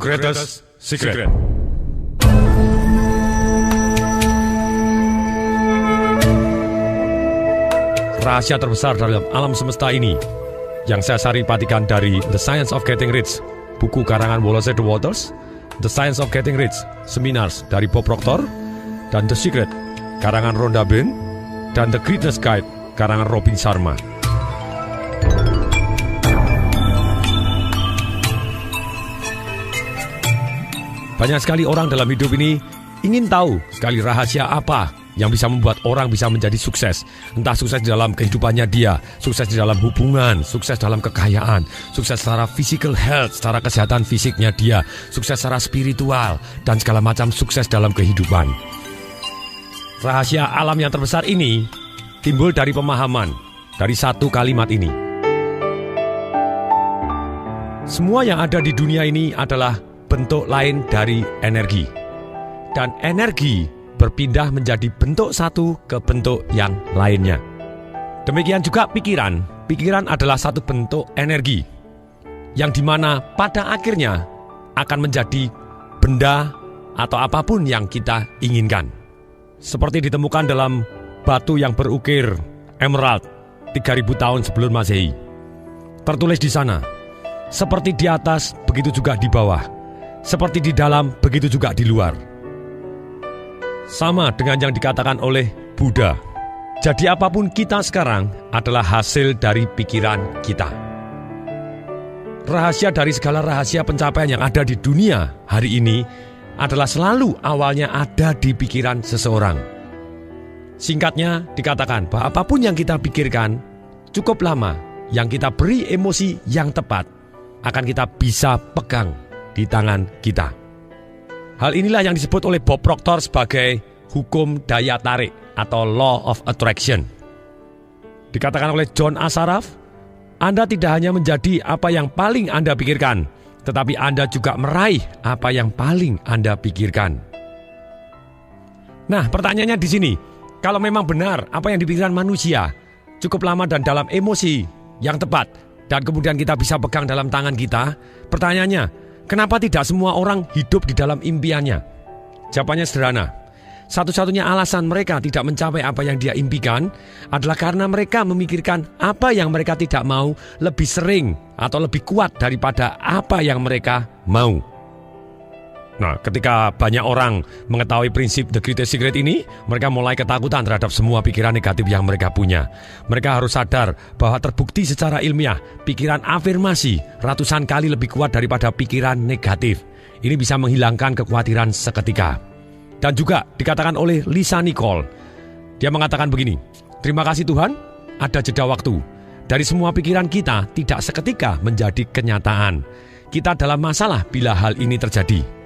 Greatest Secret. Rahasia terbesar dalam alam semesta ini yang saya sari patikan dari The Science of Getting Rich, buku karangan Wallace de Waters, The Science of Getting Rich, Seminars dari Bob Proctor, dan The Secret, karangan Rhonda Byrne, dan The Greatness Guide, karangan Robin Sharma. Banyak sekali orang dalam hidup ini ingin tahu sekali rahasia apa yang bisa membuat orang bisa menjadi sukses. Entah sukses di dalam kehidupannya dia, sukses di dalam hubungan, sukses dalam kekayaan, sukses secara physical health, secara kesehatan fisiknya dia, sukses secara spiritual, dan segala macam sukses dalam kehidupan. Rahasia alam yang terbesar ini timbul dari pemahaman, dari satu kalimat ini. Semua yang ada di dunia ini adalah bentuk lain dari energi. Dan energi berpindah menjadi bentuk satu ke bentuk yang lainnya. Demikian juga pikiran. Pikiran adalah satu bentuk energi yang dimana pada akhirnya akan menjadi benda atau apapun yang kita inginkan. Seperti ditemukan dalam batu yang berukir emerald 3000 tahun sebelum Masehi. Tertulis di sana, seperti di atas begitu juga di bawah. Seperti di dalam, begitu juga di luar. Sama dengan yang dikatakan oleh Buddha. Jadi apapun kita sekarang adalah hasil dari pikiran kita. Rahasia dari segala rahasia pencapaian yang ada di dunia hari ini adalah selalu awalnya ada di pikiran seseorang. Singkatnya dikatakan bahwa apapun yang kita pikirkan cukup lama, yang kita beri emosi yang tepat, akan kita bisa pegang di tangan kita. Hal inilah yang disebut oleh Bob Proctor sebagai hukum daya tarik atau law of attraction. Dikatakan oleh John Assaraf, Anda tidak hanya menjadi apa yang paling Anda pikirkan, tetapi Anda juga meraih apa yang paling Anda pikirkan. Nah, pertanyaannya di sini, kalau memang benar apa yang dipikirkan manusia cukup lama dan dalam emosi yang tepat, dan kemudian kita bisa pegang dalam tangan kita, pertanyaannya, kenapa tidak semua orang hidup di dalam impiannya? Jawabannya sederhana. Satu-satunya alasan mereka tidak mencapai apa yang dia impikan adalah karena mereka memikirkan apa yang mereka tidak mau lebih sering atau lebih kuat daripada apa yang mereka mau. Nah, ketika banyak orang mengetahui prinsip The Greatest Secret ini, mereka mulai ketakutan terhadap semua pikiran negatif yang mereka punya. Mereka harus sadar bahwa terbukti secara ilmiah, pikiran afirmasi ratusan kali lebih kuat daripada pikiran negatif. Ini bisa menghilangkan kekhawatiran seketika. Dan juga dikatakan oleh Lisa Nicole, dia mengatakan begini, terima kasih Tuhan, ada jeda waktu. Dari semua pikiran kita tidak seketika menjadi kenyataan. Kita dalam masalah bila hal ini terjadi.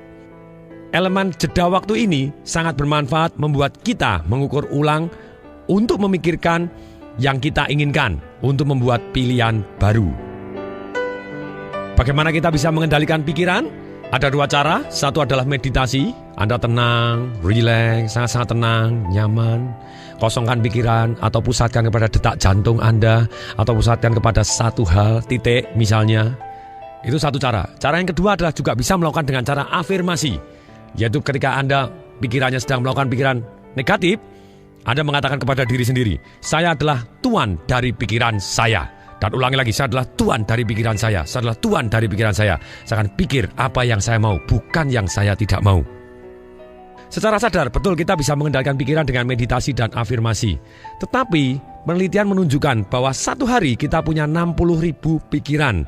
Elemen jeda waktu ini sangat bermanfaat membuat kita mengukur ulang untuk memikirkan yang kita inginkan, untuk membuat pilihan baru. Bagaimana kita bisa mengendalikan pikiran? Ada dua cara. Satu adalah meditasi. Anda tenang, rileks, sangat-sangat tenang, nyaman. Kosongkan pikiran atau pusatkan kepada detak jantung Anda, atau pusatkan kepada satu hal, titik misalnya. Itu satu cara. Cara yang kedua adalah juga bisa melakukan dengan cara afirmasi. Yaitu ketika Anda pikirannya sedang melakukan pikiran negatif, Anda mengatakan kepada diri sendiri, saya adalah tuan dari pikiran saya. Dan ulangi lagi, saya adalah tuan dari pikiran saya. Saya adalah tuan dari pikiran saya. Saya akan pikir apa yang saya mau, bukan yang saya tidak mau. Secara sadar, betul kita bisa mengendalikan pikiran dengan meditasi dan afirmasi. Tetapi penelitian menunjukkan bahwa satu hari kita punya 60.000 pikiran.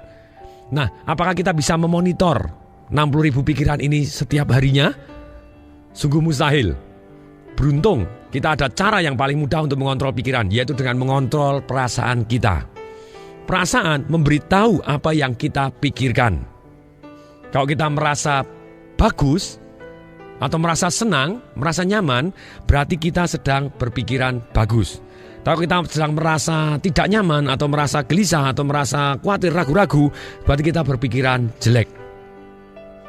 Nah, apakah kita bisa memonitor 60.000 pikiran ini setiap harinya? Sungguh mustahil. Beruntung kita ada cara yang paling mudah untuk mengontrol pikiran, yaitu dengan mengontrol perasaan kita. Perasaan memberitahu apa yang kita pikirkan. Kalau kita merasa bagus atau merasa senang, merasa nyaman, berarti kita sedang berpikiran bagus. Kalau kita sedang merasa tidak nyaman atau merasa gelisah atau merasa khawatir, ragu-ragu, berarti kita berpikiran jelek.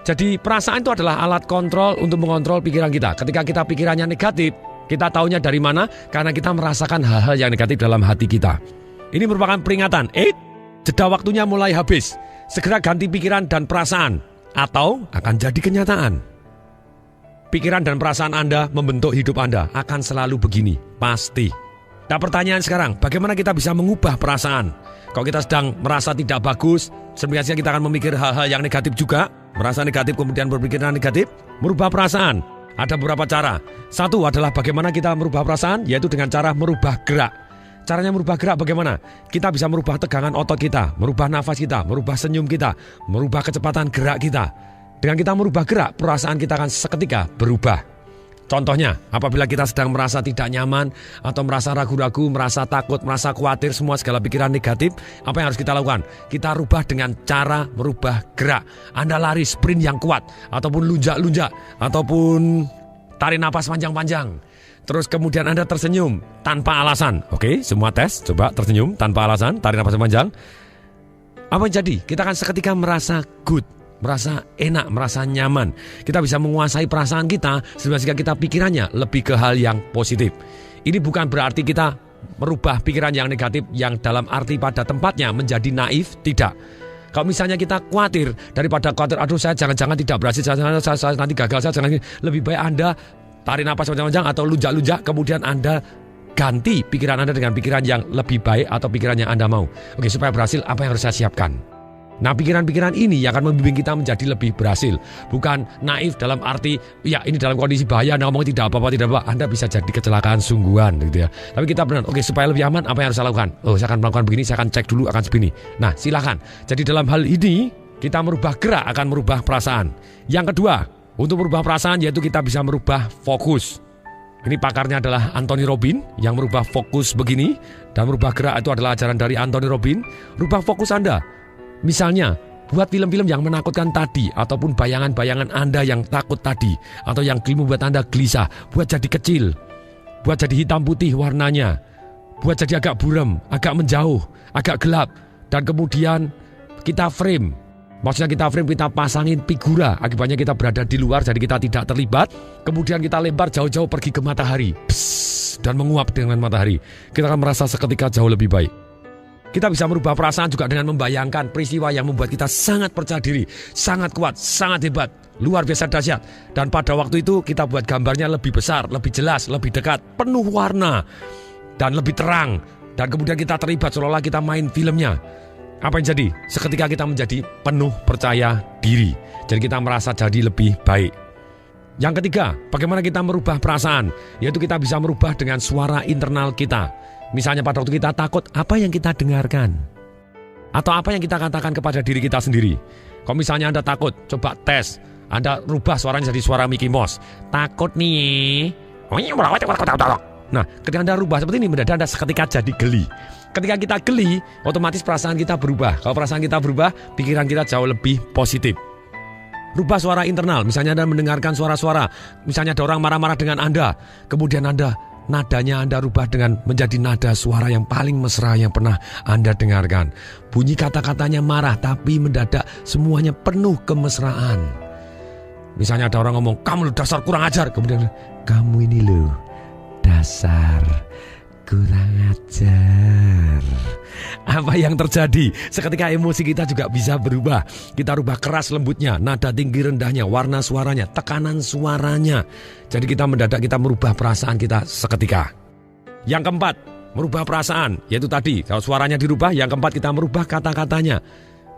Jadi perasaan itu adalah alat kontrol untuk mengontrol pikiran kita. Ketika kita pikirannya negatif, kita taunya dari mana? Karena kita merasakan hal-hal yang negatif dalam hati kita. Ini merupakan peringatan. Jeda waktunya mulai habis. Segera ganti pikiran dan perasaan. atau akan jadi kenyataan. Pikiran dan perasaan Anda membentuk hidup Anda, akan selalu begini, pasti. Nah, pertanyaan sekarang, bagaimana kita bisa mengubah perasaan? Kalau kita sedang merasa tidak bagus, sebenarnya kita akan memikir hal-hal yang negatif juga. Merasa negatif kemudian berpikiran negatif, merubah perasaan. Ada beberapa cara. Satu adalah bagaimana kita merubah perasaan, yaitu dengan cara merubah gerak. Caranya merubah gerak bagaimana? Kita bisa merubah tegangan otot kita, merubah nafas kita, merubah senyum kita, merubah kecepatan gerak kita. Dengan kita merubah gerak, perasaan kita akan seketika berubah. Contohnya, apabila kita sedang merasa tidak nyaman, atau merasa ragu-ragu, merasa takut, merasa khawatir, semua segala pikiran negatif, apa yang harus kita lakukan? Kita rubah dengan cara merubah gerak. Anda lari sprint yang kuat, ataupun lunjak-lunjak, ataupun tarik napas panjang-panjang. Terus kemudian Anda tersenyum tanpa alasan. Oke, semua tes, coba tersenyum tanpa alasan, tarik napas panjang. Apa yang jadi? Kita akan seketika merasa good, merasa enak, merasa nyaman. Kita bisa menguasai perasaan kita sehingga kita pikirannya lebih ke hal yang positif. Ini bukan berarti kita merubah pikiran yang negatif yang dalam arti pada tempatnya menjadi naif, tidak. Kalau misalnya kita khawatir, daripada khawatir, aduh saya jangan-jangan tidak berhasil, saya nanti gagal, saya jangan, lebih baik Anda tarik napas panjang-panjang atau lunjak-lunjak, kemudian Anda ganti pikiran Anda dengan pikiran yang lebih baik atau pikiran yang Anda mau. Oke, supaya berhasil, apa yang harus saya siapkan? Nah, pikiran-pikiran ini yang akan membimbing kita menjadi lebih berhasil. Bukan naif dalam arti, ya ini dalam kondisi bahaya, Anda ngomong tidak apa-apa, tidak apa-apa. Anda bisa jadi kecelakaan sungguhan gitu ya. Tapi kita benar, oke, supaya lebih aman, apa yang harus saya lakukan? Oh, saya akan melakukan begini, saya akan cek dulu, akan begini. Nah, silakan. Jadi dalam hal ini, kita merubah gerak akan merubah perasaan. Yang kedua, untuk merubah perasaan yaitu kita bisa merubah fokus. Ini pakarnya adalah Anthony Robbins yang merubah fokus begini. Dan merubah gerak itu adalah ajaran dari Anthony Robbins. Rubah fokus Anda. Misalnya, buat film-film yang menakutkan tadi, ataupun bayangan-bayangan Anda yang takut tadi, atau yang membuat Anda gelisah, buat jadi kecil, buat jadi hitam putih warnanya, buat jadi agak buram, agak menjauh, agak gelap, dan kemudian kita frame. Maksudnya kita frame, kita pasangin figura, akibatnya kita berada di luar, jadi kita tidak terlibat. Kemudian kita lempar jauh-jauh pergi ke matahari, dan menguap dengan matahari. Kita akan merasa seketika jauh lebih baik. Kita bisa merubah perasaan juga dengan membayangkan peristiwa yang membuat kita sangat percaya diri, sangat kuat, sangat hebat, luar biasa dahsyat. Dan pada waktu itu kita buat gambarnya lebih besar, lebih jelas, lebih dekat, penuh warna, dan lebih terang. Dan kemudian kita terlibat seolah-olah kita main filmnya. Apa yang jadi? Seketika kita menjadi penuh percaya diri. Jadi kita merasa jadi lebih baik. Yang ketiga, bagaimana kita merubah perasaan? Yaitu kita bisa merubah dengan suara internal kita. Misalnya pada waktu kita takut, apa yang kita dengarkan? Atau apa yang kita katakan kepada diri kita sendiri? Kalau misalnya Anda takut, coba tes. Anda rubah suaranya jadi suara Mickey Mouse. Takut nih. Nah, ketika Anda rubah seperti ini, mendadak Anda seketika jadi geli. Ketika kita geli, otomatis perasaan kita berubah. Kalau perasaan kita berubah, pikiran kita jauh lebih positif. Rubah suara internal. Misalnya Anda mendengarkan suara-suara. Misalnya ada orang marah-marah dengan Anda. Kemudian nadanya Anda rubah dengan menjadi nada suara yang paling mesra yang pernah Anda dengarkan. Bunyi kata-katanya marah, tapi mendadak semuanya penuh kemesraan. Misalnya ada orang ngomong, kamu dasar kurang ajar. Kemudian, kamu ini loh, dasar kurang ajar. Apa yang terjadi? Seketika emosi kita juga bisa berubah. Kita rubah keras lembutnya, nada tinggi rendahnya, warna suaranya, tekanan suaranya. Jadi kita mendadak kita merubah perasaan kita seketika. Yang keempat, merubah perasaan. Yaitu tadi, kalau suaranya dirubah. Yang keempat, kita merubah kata-katanya.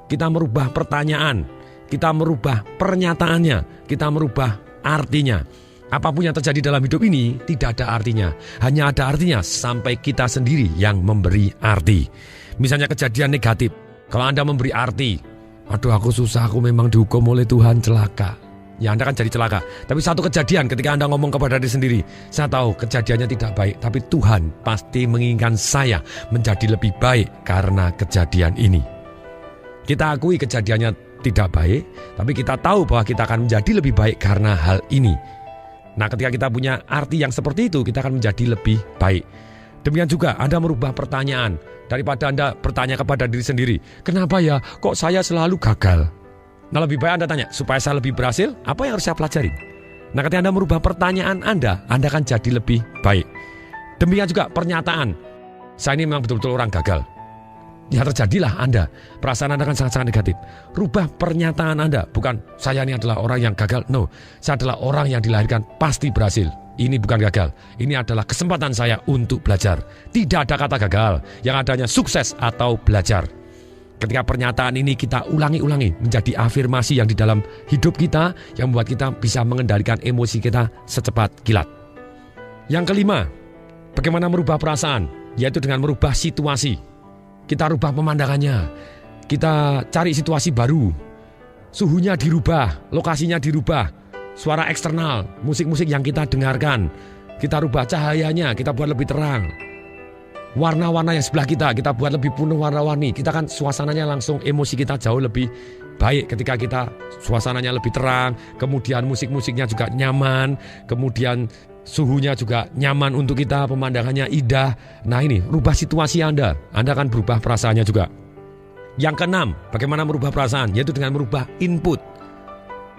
Kita merubah pertanyaan. Kita merubah pernyataannya. Kita merubah artinya. Apapun yang terjadi dalam hidup ini tidak ada artinya. Hanya ada artinya sampai kita sendiri yang memberi arti. Misalnya kejadian negatif. Kalau Anda memberi arti, aduh aku susah, aku memang dihukum oleh Tuhan, celaka. Ya Anda kan jadi celaka. Tapi satu kejadian ketika Anda ngomong kepada diri sendiri, saya tahu kejadiannya tidak baik, tapi Tuhan pasti menginginkan saya menjadi lebih baik karena kejadian ini. Kita akui kejadiannya tidak baik, tapi kita tahu bahwa kita akan menjadi lebih baik karena hal ini. Nah, ketika kita punya arti yang seperti itu, kita akan menjadi lebih baik. Demikian juga Anda merubah pertanyaan. Daripada Anda bertanya kepada diri sendiri, kenapa ya kok saya selalu gagal? Nah, lebih baik Anda tanya, supaya saya lebih berhasil, apa yang harus saya pelajari? Nah, ketika Anda merubah pertanyaan Anda akan jadi lebih baik. Demikian juga pernyataan, saya ini memang betul-betul orang gagal. ya terjadilah Anda. Perasaan Anda kan sangat-sangat negatif. Rubah pernyataan Anda. Bukan saya ini adalah orang yang gagal. No, saya adalah orang yang dilahirkan pasti berhasil. Ini bukan gagal. Ini adalah kesempatan saya untuk belajar. Tidak ada kata gagal. Yang adanya sukses atau belajar. Ketika pernyataan ini kita ulangi-ulangi menjadi afirmasi yang di dalam hidup kita yang membuat kita bisa mengendalikan emosi kita secepat kilat. Yang kelima, bagaimana merubah perasaan? Yaitu dengan merubah situasi. Kita rubah pemandangannya. Kita cari situasi baru. Suhunya dirubah, lokasinya dirubah. Suara eksternal, musik-musik yang kita dengarkan. Kita rubah cahayanya, kita buat lebih terang. Warna-warna yang sebelah kita buat lebih penuh warna-warni. Kita kan suasananya langsung, emosi kita jauh lebih baik ketika kita suasananya lebih terang. Kemudian musik-musiknya juga nyaman. Kemudian suhunya juga nyaman untuk kita, pemandangannya indah. Nah ini, rubah situasi Anda akan berubah perasaannya juga. Yang keenam, bagaimana merubah perasaan? Yaitu dengan merubah input.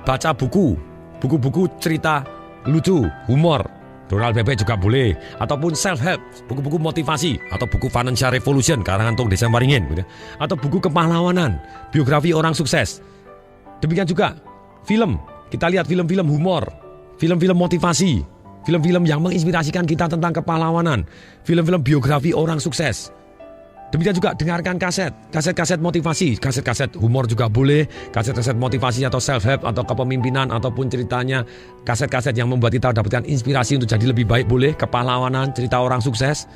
Baca buku-buku cerita lucu, humor, Donald Bebek juga boleh. Ataupun self-help, buku-buku motivasi. Atau buku Financial Revolution, karangan Tung Desem Waringin gitu. Atau buku kepahlawanan, biografi orang sukses. Demikian juga film, kita lihat film-film humor, film-film motivasi, film-film yang menginspirasikan kita tentang kepahlawanan, film-film biografi orang sukses. Demikian juga dengarkan kaset-kaset motivasi, kaset-kaset humor juga boleh, kaset-kaset motivasi atau self-help atau kepemimpinan ataupun ceritanya, kaset-kaset yang membuat kita dapatkan inspirasi untuk jadi lebih baik boleh, kepahlawanan, cerita orang sukses.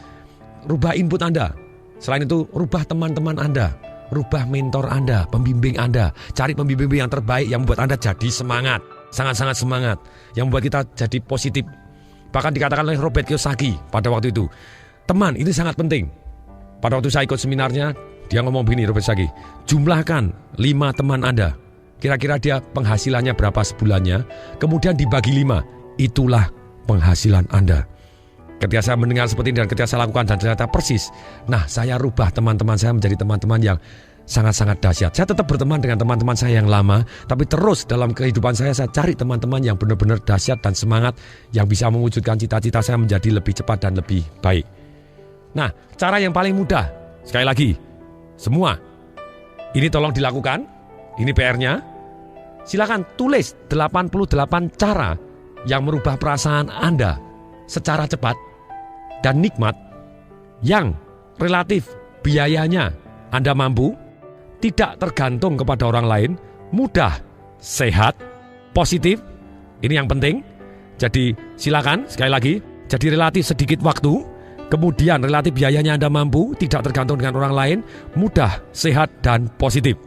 Rubah input Anda. Selain itu, rubah teman-teman Anda, rubah mentor Anda, pembimbing Anda. Cari pembimbing yang terbaik yang membuat Anda jadi semangat, sangat-sangat semangat, yang membuat kita jadi positif. Bahkan dikatakan oleh Robert Kiyosaki pada waktu itu, teman itu sangat penting. Pada waktu saya ikut seminarnya, dia ngomong begini, Robert Kiyosaki, jumlahkan 5 teman Anda. Kira-kira dia penghasilannya berapa sebulannya, kemudian dibagi 5, itulah penghasilan Anda. Ketika saya mendengar seperti ini dan ketika saya lakukan dan ternyata persis, nah saya rubah teman-teman saya menjadi teman-teman yang sangat-sangat dahsyat. Saya tetap berteman dengan teman-teman saya yang lama, tapi terus dalam kehidupan saya cari teman-teman yang benar-benar dahsyat dan semangat, yang bisa mewujudkan cita-cita saya menjadi lebih cepat dan lebih baik. Nah, cara yang paling mudah, sekali lagi, semua ini tolong dilakukan, ini PR-nya. Silakan tulis 88 cara yang merubah perasaan Anda secara cepat dan nikmat, yang relatif biayanya Anda mampu, tidak tergantung kepada orang lain, mudah, sehat, positif. Ini yang penting. Jadi silakan sekali lagi, jadi relatif sedikit waktu, kemudian relatif biayanya Anda mampu, tidak tergantung dengan orang lain, mudah, sehat, dan positif.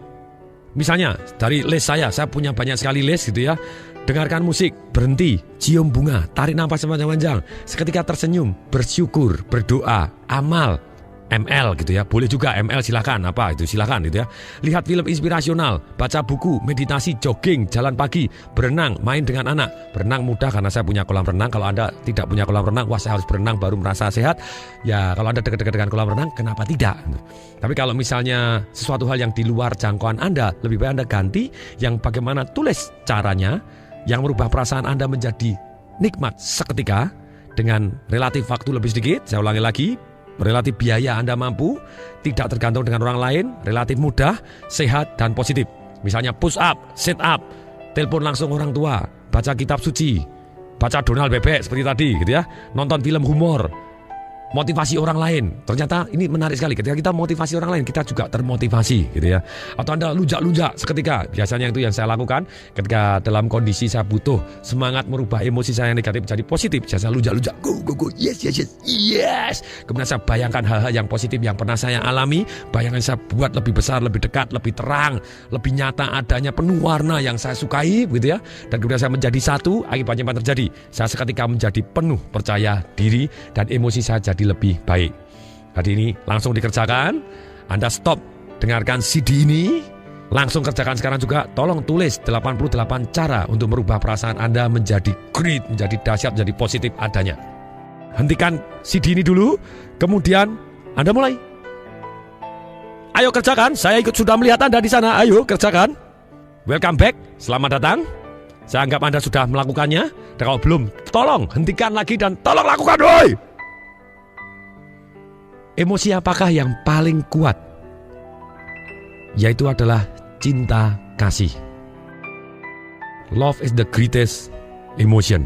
Misalnya dari list saya punya banyak sekali list gitu ya. Dengarkan musik, berhenti, cium bunga, tarik nafas sepanjang-panjang, seketika tersenyum, bersyukur, berdoa, amal, ML gitu ya, boleh juga ML silakan, apa itu silakan gitu ya. Lihat film inspirasional, baca buku, meditasi, jogging, jalan pagi, berenang, main dengan anak. Berenang mudah karena saya punya kolam renang. Kalau Anda tidak punya kolam renang, wah saya harus berenang baru merasa sehat. Ya kalau Anda dekat-dekat dengan kolam renang, kenapa tidak? Tapi kalau misalnya sesuatu hal yang di luar jangkauan Anda, lebih baik Anda ganti yang bagaimana tulis caranya yang merubah perasaan Anda menjadi nikmat seketika dengan relatif waktu lebih sedikit. Saya ulangi lagi. Relatif biaya Anda mampu, tidak tergantung dengan orang lain, relatif mudah, sehat, dan positif. Misalnya push up, sit up, telepon langsung orang tua, baca kitab suci, baca Donald Bebek seperti tadi gitu ya, nonton film humor, motivasi orang lain. Ternyata ini menarik sekali, ketika kita motivasi orang lain, kita juga termotivasi gitu ya. Atau Anda lunjak-lunjak seketika, biasanya itu yang saya lakukan ketika dalam kondisi saya butuh semangat merubah emosi saya yang negatif menjadi positif. Saya lunjak-lunjak, go, yes. Kemudian saya bayangkan hal-hal yang positif yang pernah saya alami, bayangan saya buat lebih besar, lebih dekat, lebih terang, lebih nyata adanya, penuh warna yang saya sukai gitu ya. Dan kemudian saya menjadi satu, akibatnya apa terjadi? Saya seketika menjadi penuh percaya diri dan emosi saya jadi lebih baik. Hari ini langsung dikerjakan. Anda stop dengarkan CD ini, langsung kerjakan sekarang juga. Tolong tulis 88 cara untuk merubah perasaan Anda menjadi great, menjadi dahsyat, menjadi positif adanya. Hentikan CD ini dulu, kemudian Anda mulai. Ayo kerjakan, saya ikut sudah melihat Anda di sana. Ayo kerjakan. Welcome back, selamat datang. Saya anggap Anda sudah melakukannya. Dan kalau belum, tolong hentikan lagi dan tolong lakukan, woy! Emosi apakah yang paling kuat yaitu adalah cinta kasih. Love is the greatest emotion.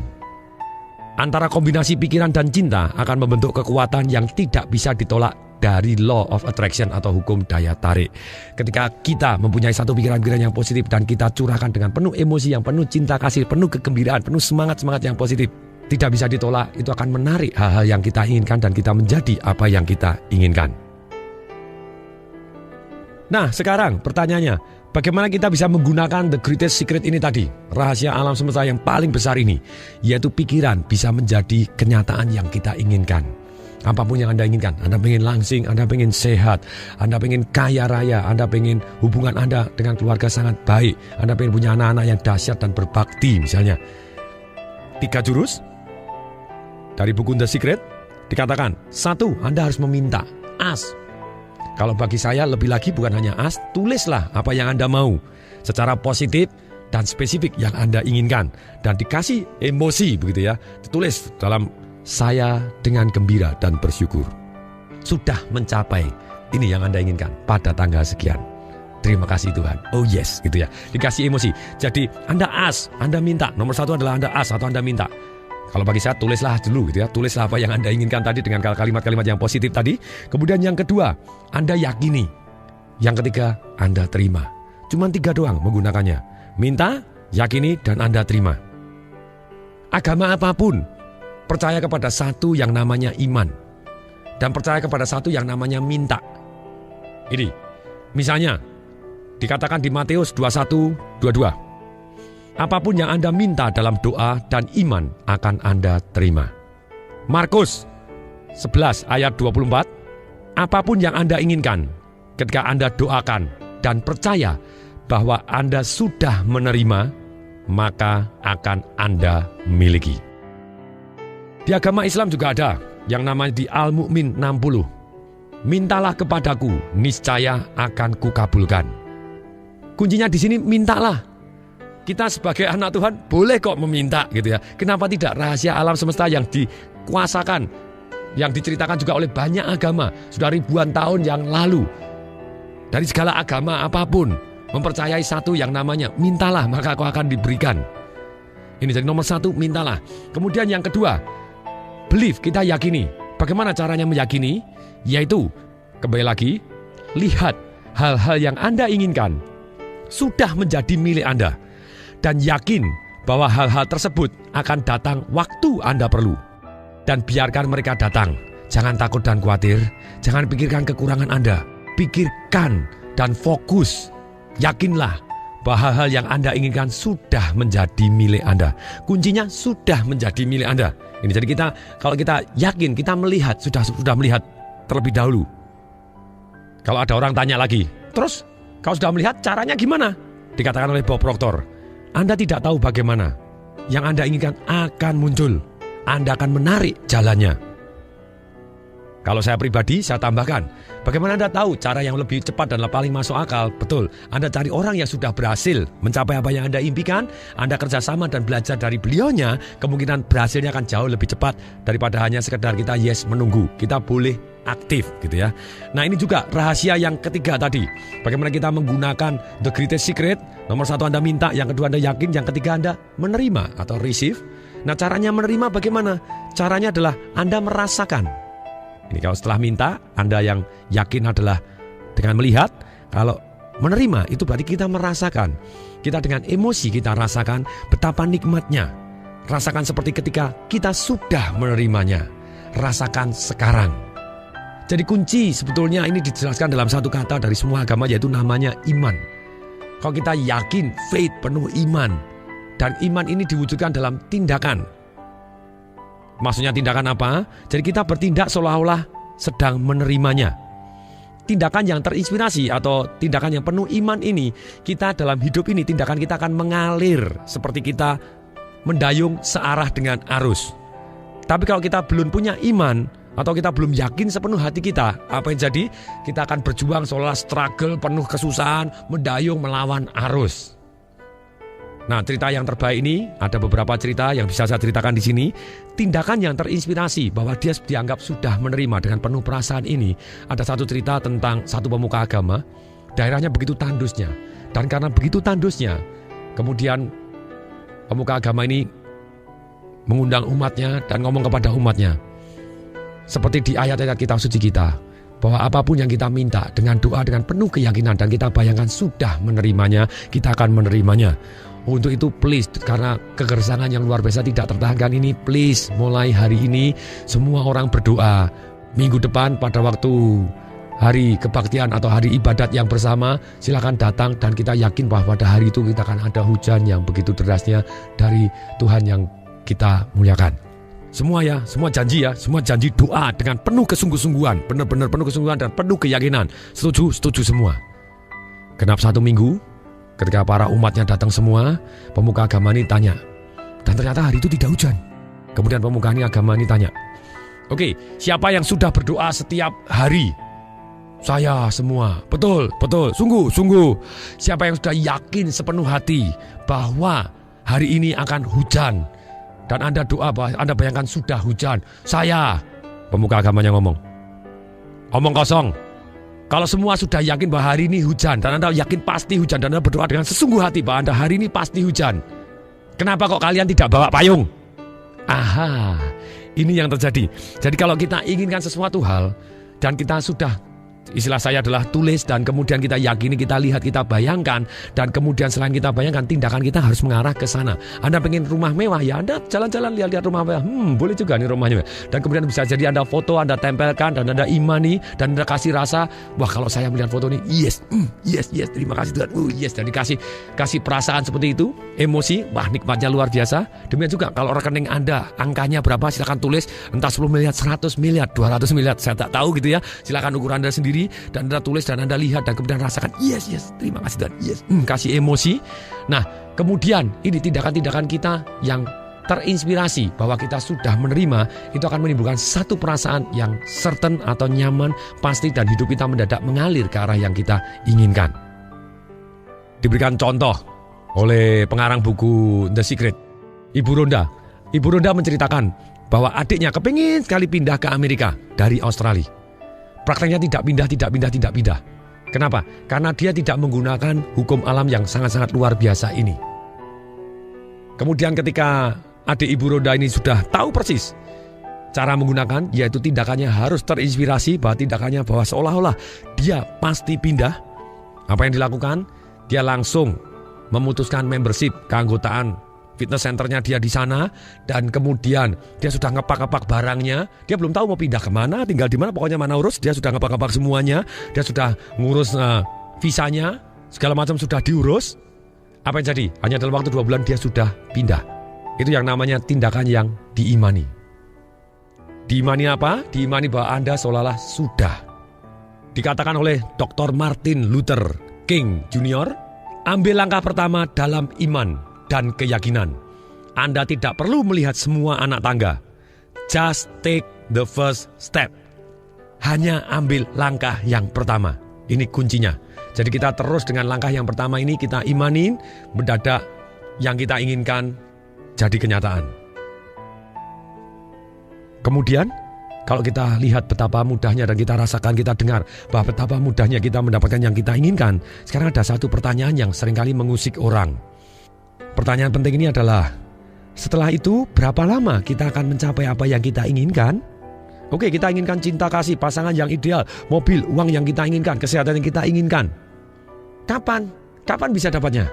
Antara kombinasi pikiran dan cinta akan membentuk kekuatan yang tidak bisa ditolak dari law of attraction atau hukum daya tarik. Ketika kita mempunyai satu pikiran-pikiran yang positif dan kita curahkan dengan penuh emosi yang penuh cinta kasih, penuh kegembiraan, penuh semangat-semangat yang positif, tidak bisa ditolak, itu akan menarik hal-hal yang kita inginkan dan kita menjadi apa yang kita inginkan. Nah, sekarang pertanyaannya, bagaimana kita bisa menggunakan the greatest secret ini tadi, rahasia alam semesta yang paling besar ini, yaitu pikiran bisa menjadi kenyataan yang kita inginkan. Apapun yang Anda inginkan, Anda pengen langsing, Anda pengen sehat, Anda pengen kaya raya, Anda pengen hubungan Anda dengan keluarga sangat baik, Anda pengen punya anak-anak yang dahsyat dan berbakti misalnya. 3 jurus dari buku The Secret dikatakan, 1, Anda harus meminta, ask. Kalau bagi saya lebih lagi bukan hanya ask, tulislah apa yang Anda mau secara positif dan spesifik yang Anda inginkan dan dikasih emosi begitu ya. Ditulis dalam saya dengan gembira dan bersyukur sudah mencapai ini yang Anda inginkan pada tanggal sekian. Terima kasih Tuhan. Oh yes, gitu ya. Dikasih emosi. Jadi Anda ask, Anda minta. Nomor 1 adalah Anda ask atau Anda minta. Kalau bagi saya tulislah dulu gitu ya. Tulislah apa yang Anda inginkan tadi dengan kalimat-kalimat yang positif tadi. Kemudian yang kedua, Anda yakini. Yang ketiga, Anda terima. Cuman 3 doang menggunakannya. Minta, yakini, dan Anda terima. Agama apapun percaya kepada satu yang namanya iman. Dan percaya kepada satu yang namanya minta. Ini, misalnya dikatakan di Matius 21:22. Apapun yang Anda minta dalam doa dan iman akan Anda terima. Markus 11 ayat 24. Apapun yang Anda inginkan ketika Anda doakan dan percaya bahwa Anda sudah menerima, maka akan Anda miliki. Di agama Islam juga ada yang namanya di Al-Mu'min 60. Mintalah kepadaku, niscaya akan kukabulkan. Kuncinya di sini mintalah. Kita sebagai anak Tuhan boleh kok meminta gitu ya. Kenapa tidak? Rahasia alam semesta yang dikuasakan, yang diceritakan juga oleh banyak agama sudah ribuan tahun yang lalu. Dari segala agama apapun mempercayai satu yang namanya mintalah maka kau akan diberikan. Ini jadi nomor 1, mintalah. Kemudian yang kedua, believe, kita yakini. Bagaimana caranya meyakini? Yaitu kembali lagi, lihat hal-hal yang Anda inginkan sudah menjadi milik Anda. Dan yakin bahwa hal-hal tersebut akan datang waktu Anda perlu. Dan biarkan mereka datang. Jangan takut dan khawatir. Jangan pikirkan kekurangan Anda. Pikirkan dan fokus. Yakinlah bahwa hal-hal yang Anda inginkan sudah menjadi milik Anda. Kuncinya sudah menjadi milik Anda. Ini jadi kalau kita yakin, kita melihat, sudah melihat terlebih dahulu. Kalau ada orang tanya lagi, terus kalau sudah melihat caranya gimana? Dikatakan oleh Bob Proctor, Anda tidak tahu bagaimana. Yang Anda inginkan akan muncul. Anda akan menarik jalannya. Kalau saya pribadi, saya tambahkan, bagaimana Anda tahu cara yang lebih cepat dan paling masuk akal? Betul, Anda cari orang yang sudah berhasil mencapai apa yang Anda impikan. Anda kerjasama dan belajar dari beliaunya, kemungkinan berhasilnya akan jauh lebih cepat daripada hanya sekedar kita menunggu. Kita boleh aktif gitu ya. Nah, ini juga rahasia yang ketiga tadi. Bagaimana kita menggunakan the greatest secret. Nomor 1 Anda minta, yang kedua Anda yakin, yang ketiga Anda menerima atau receive. Nah, caranya menerima bagaimana? Caranya adalah Anda merasakan. Ini kalau setelah minta, Anda yang yakin adalah dengan melihat. Kalau menerima itu berarti kita merasakan. Kita dengan emosi kita rasakan betapa nikmatnya. Rasakan seperti ketika kita sudah menerimanya. Rasakan sekarang. Jadi kunci sebetulnya ini dijelaskan dalam satu kata dari semua agama, yaitu namanya iman. Kalau kita yakin, faith, penuh iman. Dan iman ini diwujudkan dalam tindakan. Maksudnya tindakan apa? Jadi kita bertindak seolah-olah sedang menerimanya. Tindakan yang terinspirasi atau tindakan yang penuh iman ini, kita dalam hidup ini tindakan kita akan mengalir seperti kita mendayung searah dengan arus. Tapi kalau kita belum punya iman atau kita belum yakin sepenuh hati kita, apa yang jadi? Kita akan berjuang seolah struggle, penuh kesusahan, mendayung melawan arus. Nah, cerita yang terbaik ini, ada beberapa cerita yang bisa saya ceritakan di sini. Tindakan yang terinspirasi bahwa dia dianggap sudah menerima dengan penuh perasaan ini. Ada satu cerita tentang satu pemuka agama. daerahnya begitu tandusnya. Dan karena begitu tandusnya, kemudian pemuka agama ini mengundang umatnya dan ngomong kepada umatnya. Seperti di ayat-ayat kitab suci kita, bahwa apapun yang kita minta dengan doa, dengan penuh keyakinan, dan kita bayangkan sudah menerimanya, kita akan menerimanya. Untuk itu please, karena kegersangan yang luar biasa tidak tertahankan ini, please mulai hari ini semua orang berdoa. Minggu depan pada waktu hari kebaktian atau hari ibadat yang bersama, silakan datang dan kita yakin bahwa pada hari itu kita akan ada hujan yang begitu derasnya dari Tuhan yang kita muliakan. Semua ya, semua janji doa dengan penuh kesungguh-sungguhan, benar-benar penuh kesungguhan dan penuh keyakinan. Setuju semua. Genap 1 minggu, ketika para umatnya datang semua, pemuka agama ini tanya. Dan ternyata hari itu tidak hujan. Kemudian pemuka agama ini tanya, oke, siapa yang sudah berdoa setiap hari? Saya semua. Betul, sungguh. Siapa yang sudah yakin sepenuh hati bahwa hari ini akan hujan? Dan Anda doa, Anda bayangkan sudah hujan. Saya. Pemuka agamanya ngomong. Omong kosong. Kalau semua sudah yakin bahwa hari ini hujan, dan Anda yakin pasti hujan, dan Anda berdoa dengan sesungguh hati bahwa Anda hari ini pasti hujan, kenapa kok kalian tidak bawa payung? Aha, ini yang terjadi. Jadi kalau kita inginkan sesuatu hal, dan kita sudah, istilah saya adalah tulis, dan kemudian kita yakini, kita lihat, kita bayangkan, dan kemudian selain kita bayangkan, tindakan kita harus mengarah ke sana. Anda pengen rumah mewah, ya Anda jalan-jalan lihat-lihat rumah mewah. Boleh juga nih rumahnya. Dan kemudian bisa jadi Anda foto, Anda tempelkan, dan Anda imani, dan Anda kasih rasa, wah kalau saya melihat foto ini, yes, terima kasih Tuhan, yes, dan kasih perasaan seperti itu, emosi, wah nikmatnya luar biasa. Demikian juga kalau rekening Anda, angkanya berapa, silakan tulis, entah 10 miliar, 100 miliar, 200 miliar, saya tak tahu gitu ya, silakan ukuran Anda sendiri, dan Anda tulis dan Anda lihat dan kemudian rasakan yes, terima kasih Tuhan, yes, kasih emosi. Nah kemudian ini tindakan-tindakan kita yang terinspirasi bahwa kita sudah menerima, itu akan menimbulkan satu perasaan yang certain atau nyaman, pasti, dan hidup kita mendadak mengalir ke arah yang kita inginkan. Diberikan contoh oleh pengarang buku The Secret, Ibu Rhonda menceritakan bahwa adiknya kepingin sekali pindah ke Amerika dari Australia. Prakteknya tidak pindah. Kenapa? Karena dia tidak menggunakan hukum alam yang sangat-sangat luar biasa ini. Kemudian ketika adik Ibu Rhonda ini sudah tahu persis cara menggunakan, yaitu tindakannya harus terinspirasi bahwa seolah-olah dia pasti pindah. Apa yang dilakukan? Dia langsung memutuskan membership, keanggotaan fitness centernya dia di sana, dan kemudian dia sudah ngepak-ngepak barangnya. Dia belum tahu mau pindah kemana, tinggal di mana, pokoknya mana urus. Dia sudah ngepak-ngepak semuanya. Dia sudah ngurus visanya, segala macam sudah diurus. Apa yang jadi? Hanya dalam waktu 2 bulan dia sudah pindah. Itu yang namanya tindakan yang diimani. Diimani apa? Diimani bahwa Anda seolah-olah sudah. Dikatakan oleh Dr. Martin Luther King Jr., ambil langkah pertama dalam iman dan keyakinan. Anda tidak perlu melihat semua anak tangga. Just take the first step. Hanya ambil langkah yang pertama. Ini kuncinya. Jadi kita terus dengan langkah yang pertama ini, kita imanin, mendadak yang kita inginkan jadi kenyataan. Kemudian kalau kita lihat betapa mudahnya dan kita rasakan, kita dengar bahwa betapa mudahnya kita mendapatkan yang kita inginkan, sekarang ada satu pertanyaan yang seringkali mengusik orang. Pertanyaan penting ini adalah, setelah itu berapa lama kita akan mencapai apa yang kita inginkan? Oke, kita inginkan cinta kasih, pasangan yang ideal, mobil, uang yang kita inginkan, kesehatan yang kita inginkan. Kapan? Kapan bisa dapatnya?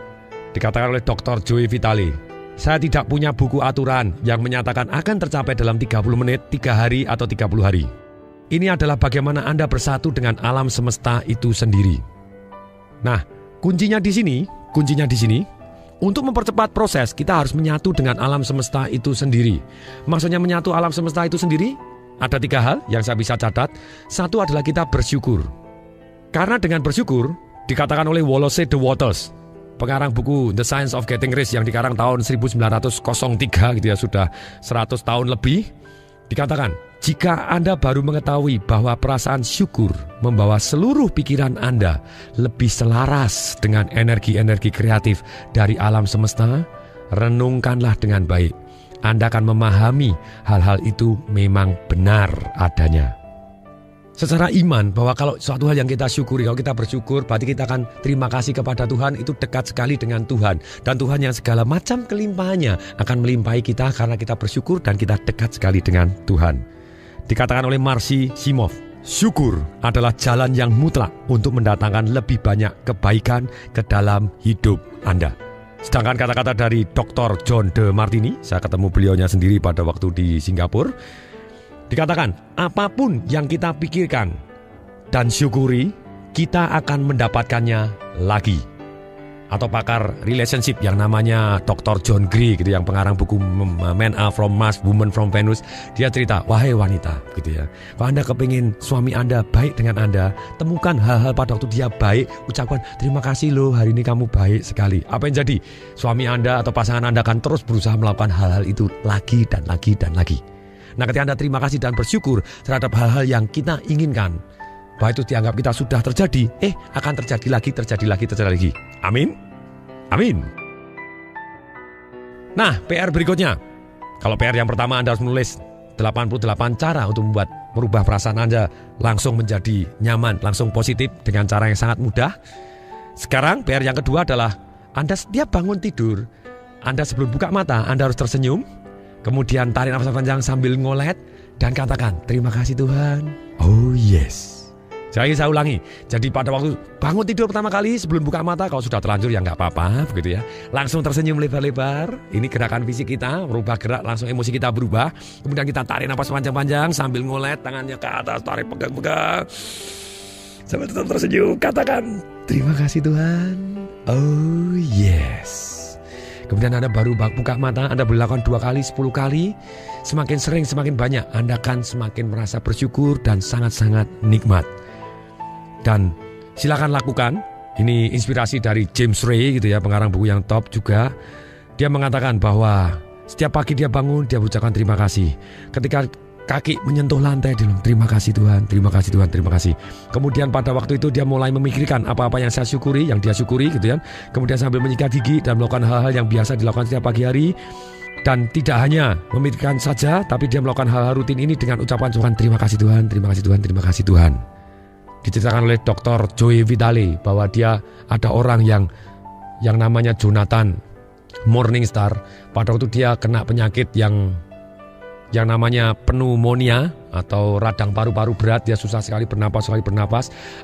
Dikatakan oleh Dr. Joy Vitale, saya tidak punya buku aturan yang menyatakan akan tercapai dalam 30 menit, 3 hari, atau 30 hari. Ini adalah bagaimana Anda bersatu dengan alam semesta itu sendiri. Nah, kuncinya di sini, untuk mempercepat proses, kita harus menyatu dengan alam semesta itu sendiri. Maksudnya menyatu alam semesta itu sendiri, ada 3 hal yang saya bisa catat. Satu adalah kita bersyukur. Karena dengan bersyukur, dikatakan oleh Wallace de Waters, pengarang buku The Science of Getting Rich yang dikarang tahun 1903 gitu ya, sudah 100 tahun lebih, dikatakan, jika Anda baru mengetahui bahwa perasaan syukur membawa seluruh pikiran Anda lebih selaras dengan energi-energi kreatif dari alam semesta, renungkanlah dengan baik. Anda akan memahami hal-hal itu memang benar adanya. secara iman bahwa kalau suatu hal yang kita syukuri, kalau kita bersyukur, berarti kita akan terima kasih kepada Tuhan, itu dekat sekali dengan Tuhan. Dan Tuhan yang segala macam kelimpahannya akan melimpahi kita karena kita bersyukur dan kita dekat sekali dengan Tuhan. Dikatakan oleh Marcy Simov, syukur adalah jalan yang mutlak untuk mendatangkan lebih banyak kebaikan ke dalam hidup Anda. Sedangkan kata-kata dari Dr. John DeMartini, saya ketemu beliaunya sendiri pada waktu di Singapura, dikatakan, apapun yang kita pikirkan dan syukuri, kita akan mendapatkannya lagi. Atau pakar relationship yang namanya Dr. John Gray gitu, yang pengarang buku Men Are From Mars, Women From Venus, dia cerita, wahai wanita gitu ya, kalau Anda kepingin suami Anda baik dengan Anda, temukan hal-hal pada waktu dia baik, ucapkan terima kasih loh, hari ini kamu baik sekali. Apa yang jadi? Suami Anda atau pasangan Anda akan terus berusaha melakukan hal-hal itu lagi dan lagi dan lagi. Nah, ketika Anda terima kasih dan bersyukur terhadap hal-hal yang kita inginkan, bahwa itu dianggap kita sudah terjadi, akan terjadi lagi. Amin. Amin. Nah, PR berikutnya. Kalau PR yang pertama, Anda harus menulis 88 cara untuk merubah perasaan Anda langsung menjadi nyaman, langsung positif dengan cara yang sangat mudah. Sekarang PR yang kedua adalah Anda setiap bangun tidur, Anda sebelum buka mata, Anda harus tersenyum, kemudian tarik nafas panjang sambil ngolet dan katakan, terima kasih Tuhan. Oh yes. Saya ulangi, jadi pada waktu bangun tidur pertama kali sebelum buka mata, kalau sudah terlanjur ya nggak apa-apa begitu ya. Langsung tersenyum lebar-lebar, ini gerakan fisik kita, merubah gerak, langsung emosi kita berubah. Kemudian kita tarik nafas panjang-panjang sambil ngolet, tangannya ke atas, tarik pegang-pegang. Sambil tetap tersenyum, katakan, terima kasih Tuhan. Oh yes. Kemudian Anda baru buka mata, Anda berlakukan 2 kali, 10 kali. Semakin sering, semakin banyak, Anda akan semakin merasa bersyukur dan sangat-sangat nikmat. Dan silakan lakukan. Ini inspirasi dari James Ray gitu ya, pengarang buku yang top juga. Dia mengatakan bahwa setiap pagi dia bangun, dia ucapkan terima kasih. Ketika kaki menyentuh lantai, dia bilang terima kasih Tuhan, terima kasih Tuhan, terima kasih. Kemudian pada waktu itu dia mulai memikirkan apa-apa yang saya syukuri, yang dia syukuri gitu ya. Kemudian sambil menyikat gigi dan melakukan hal-hal yang biasa dilakukan setiap pagi hari. Dan tidak hanya memikirkan saja, tapi dia melakukan hal-hal rutin ini dengan ucapan terima kasih Tuhan, terima kasih Tuhan, terima kasih Tuhan. Diceritakan oleh Dr. Joy Vitale bahwa dia ada orang yang namanya Jonathan Morningstar. Pada waktu dia kena penyakit yang namanya pneumonia atau radang paru-paru berat, dia susah sekali bernapas.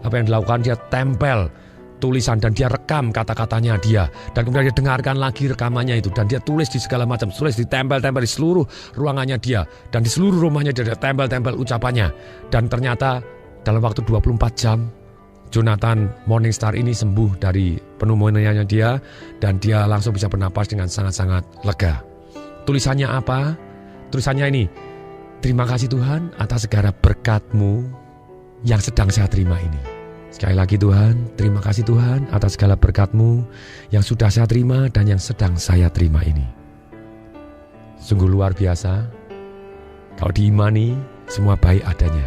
Apa yang dilakukan, dia tempel tulisan dan dia rekam kata-katanya dia, dan kemudian dia dengarkan lagi rekamannya itu, dan dia tulis di segala macam, tulis ditempel-tempel di seluruh ruangannya dia, dan di seluruh rumahnya dia tempel-tempel ucapannya. Dan ternyata dalam waktu 24 jam Jonathan Morningstar ini sembuh dari pneumonia dia, dan dia langsung bisa bernapas dengan sangat-sangat lega. Tulisannya apa? Tulisannya ini, terima kasih Tuhan atas segala berkat-Mu yang sedang saya terima ini. Sekali lagi Tuhan, terima kasih Tuhan atas segala berkat-Mu yang sudah saya terima dan yang sedang saya terima ini. Sungguh luar biasa. Kalau diimani, semua baik adanya.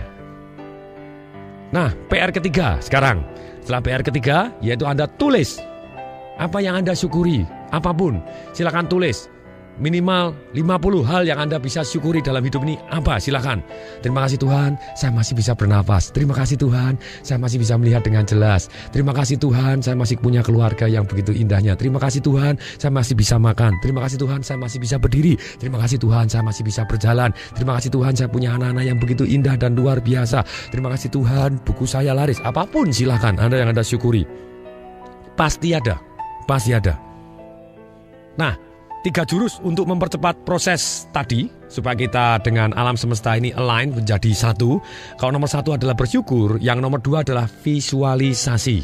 Nah, PR ketiga sekarang. Setelah PR ketiga, yaitu Anda tulis apa yang Anda syukuri, apapun. Silakan tulis. Minimal 50 hal yang Anda bisa syukuri dalam hidup ini apa? Silakan. Terima kasih Tuhan, saya masih bisa bernafas. Terima kasih Tuhan, saya masih bisa melihat dengan jelas. Terima kasih Tuhan, saya masih punya keluarga yang begitu indahnya. Terima kasih Tuhan, saya masih bisa makan. Terima kasih Tuhan, saya masih bisa berdiri. Terima kasih Tuhan, saya masih bisa berjalan. Terima kasih Tuhan, saya punya anak-anak yang begitu indah dan luar biasa. Terima kasih Tuhan, buku saya laris. Apapun silakan Anda yang Anda syukuri. Pasti ada. Nah, 3 jurus untuk mempercepat proses tadi supaya kita dengan alam semesta ini align menjadi satu. Kalau nomor 1 adalah bersyukur, yang nomor 2 adalah visualisasi.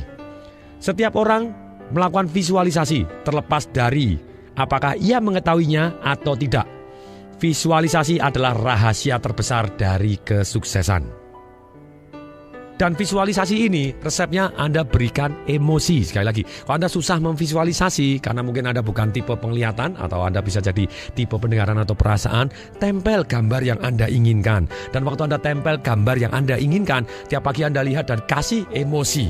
Setiap orang melakukan visualisasi terlepas dari apakah ia mengetahuinya atau tidak. Visualisasi adalah rahasia terbesar dari kesuksesan. Dan visualisasi ini resepnya Anda berikan emosi. Sekali lagi, kalau Anda susah memvisualisasi karena mungkin Anda bukan tipe penglihatan atau Anda bisa jadi tipe pendengaran atau perasaan, tempel gambar yang Anda inginkan. Dan waktu Anda tempel gambar yang Anda inginkan, tiap pagi Anda lihat dan kasih emosi.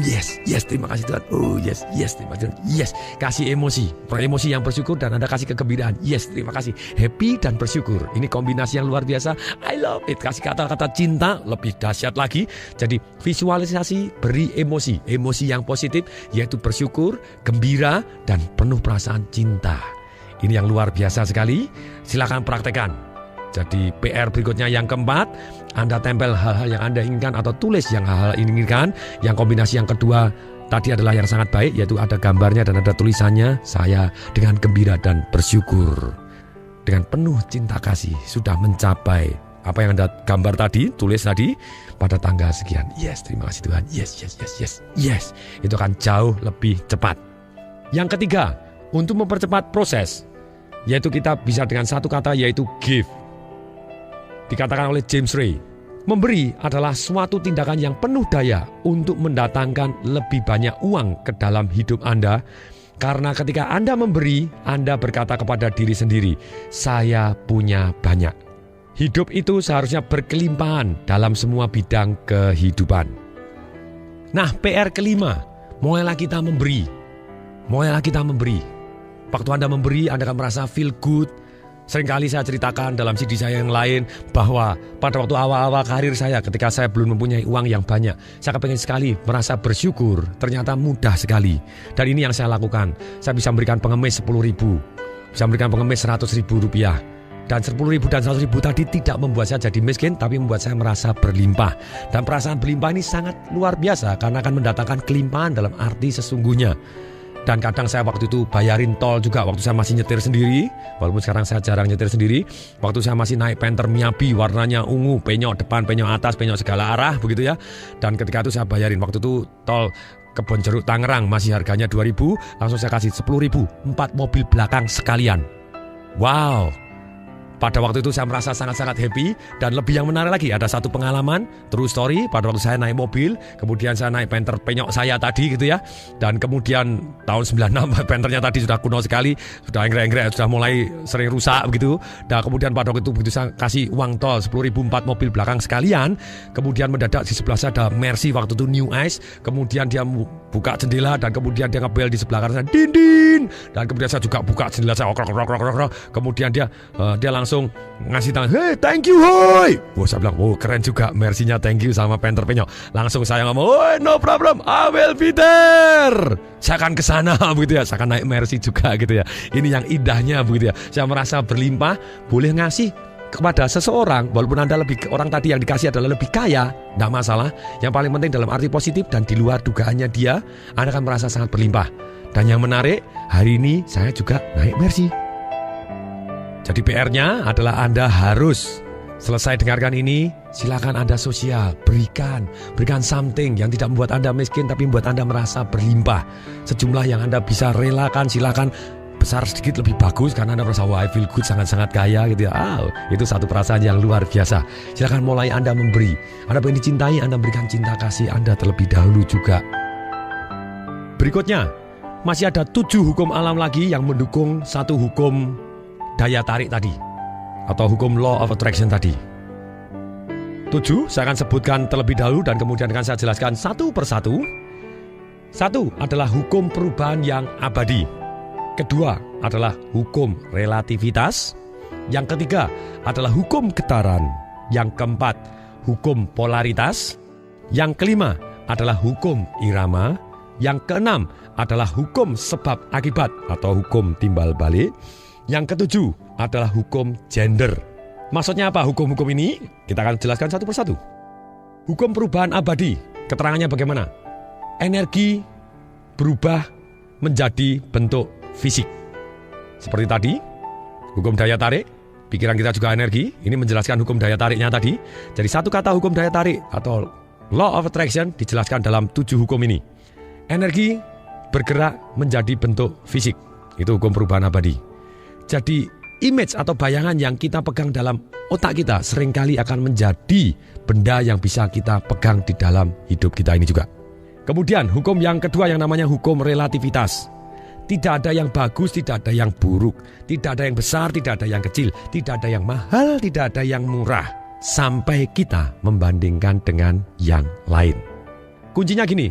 Yes, terima kasih Tuhan. Oh yes, terima kasih Tuhan. Yes, kasih emosi. Emosi yang bersyukur dan Anda kasih kegembiraan. Yes, terima kasih. Happy dan bersyukur. Ini kombinasi yang luar biasa. I love it. Kasih kata-kata cinta, lebih dahsyat lagi. Jadi visualisasi, beri emosi yang positif, yaitu bersyukur, gembira, dan penuh perasaan cinta. Ini yang luar biasa sekali. Silakan praktekkan. Jadi PR berikutnya yang keempat, Anda tempel hal-hal yang Anda inginkan atau tulis yang hal-hal inginkan. Yang kombinasi yang kedua tadi adalah yang sangat baik, yaitu ada gambarnya dan ada tulisannya. Saya dengan gembira dan bersyukur, dengan penuh cinta kasih sudah mencapai apa yang Anda gambar tadi, tulis tadi, pada tanggal sekian. Yes, terima kasih Tuhan. Yes. Itu akan jauh lebih cepat. Yang ketiga, untuk mempercepat proses, yaitu kita bisa dengan satu kata, yaitu give. Dikatakan oleh James Ray, memberi adalah suatu tindakan yang penuh daya untuk mendatangkan lebih banyak uang ke dalam hidup Anda. Karena ketika Anda memberi, Anda berkata kepada diri sendiri, saya punya banyak. Hidup itu seharusnya berkelimpahan dalam semua bidang kehidupan. Nah, PR kelima, mulailah kita memberi. Waktu Anda memberi, Anda akan merasa feel good. Seringkali saya ceritakan dalam CD saya yang lain bahwa pada waktu awal-awal karir saya, ketika saya belum mempunyai uang yang banyak, saya kepengen sekali merasa bersyukur. Ternyata mudah sekali. Dan ini yang saya lakukan. Saya bisa memberikan pengemis 10.000, bisa memberikan pengemis 100.000 rupiah. Dan 10.000 dan 100.000 tadi tidak membuat saya jadi miskin, tapi membuat saya merasa berlimpah. Dan perasaan berlimpah ini sangat luar biasa karena akan mendatangkan kelimpahan dalam arti sesungguhnya. Dan kadang saya waktu itu bayarin tol juga waktu saya masih nyetir sendiri. Walaupun sekarang saya jarang nyetir sendiri. Waktu saya masih naik Panther Miyabi, warnanya ungu, penyok depan, penyok atas, penyok segala arah begitu ya. Dan ketika itu saya bayarin, waktu itu tol Kebon Jeruk Tangerang masih harganya 2.000, langsung saya kasih 10.000, 4 mobil belakang sekalian. Wow. Pada waktu itu saya merasa sangat-sangat happy. Dan lebih yang menarik lagi, ada satu pengalaman true story. Pada waktu saya naik mobil, kemudian saya naik Panther penyok saya tadi gitu ya. Dan kemudian tahun 96 Panthernya tadi sudah kuno sekali, sudah enggrek-enggrek, sudah mulai sering rusak begitu. Dan kemudian pada waktu itu begitu saya kasih uang tol 10.000, 4 mobil belakang sekalian. Kemudian mendadak di sebelah saya ada Mercy, waktu itu New Ice. Kemudian dia buka jendela dan kemudian dia ngebel di sebelah kanan saya, din. Dan kemudian saya juga buka jendela saya, kemudian dia langsung ngasih tangan, hey thank you hoy. Wah, saya bilang, oh keren juga, Mercy-nya thank you sama Panther penyok. Langsung saya ngomong, oh no problem, I will be there. Saya akan kesana begitu ya, saya akan naik Mercy juga gitu ya. Ini yang indahnya begitu ya. Saya merasa berlimpah, boleh ngasih kepada seseorang, walaupun Anda orang tadi yang dikasih adalah lebih kaya, tidak masalah. Yang paling penting dalam arti positif dan di luar dugaannya dia, Anda akan merasa sangat berlimpah. Dan yang menarik, hari ini saya juga naik Mercy. Jadi PR-nya adalah Anda harus selesai dengarkan ini, silakan Anda sosial, berikan something yang tidak membuat Anda miskin tapi membuat Anda merasa berlimpah. Sejumlah yang Anda bisa relakan, silakan. Besar sedikit lebih bagus karena Anda merasa wah I feel good, sangat-sangat kaya gitu ya. Itu satu perasaan yang luar biasa. Silakan mulai Anda memberi. Anda ingin dicintai, Anda berikan cinta kasih Anda terlebih dahulu juga. Berikutnya, masih ada 7 hukum alam lagi yang mendukung satu hukum daya tarik tadi, atau hukum law of attraction tadi. 7 saya akan sebutkan terlebih dahulu dan kemudian akan saya jelaskan satu persatu. 1 adalah hukum perubahan yang abadi. Kedua adalah hukum relativitas. Yang ketiga adalah hukum getaran. Yang keempat, hukum polaritas. Yang kelima adalah hukum irama. Yang keenam adalah hukum sebab akibat atau hukum timbal balik. Yang ketujuh adalah hukum gender. Maksudnya apa hukum-hukum ini? Kita akan jelaskan satu persatu. Hukum perubahan abadi, keterangannya bagaimana? Energi berubah menjadi bentuk fisik. Seperti tadi, hukum daya tarik, pikiran kita juga energi. Ini menjelaskan hukum daya tariknya tadi. Jadi satu kata hukum daya tarik atau law of attraction dijelaskan dalam 7 hukum ini. Energi bergerak menjadi bentuk fisik. Itu hukum perubahan abadi. Jadi image atau bayangan yang kita pegang dalam otak kita seringkali akan menjadi benda yang bisa kita pegang di dalam hidup kita ini juga. Kemudian hukum yang kedua yang namanya hukum relativitas. Tidak ada yang bagus, tidak ada yang buruk. Tidak ada yang besar, tidak ada yang kecil. Tidak ada yang mahal, tidak ada yang murah. Sampai kita membandingkan dengan yang lain. Kuncinya gini,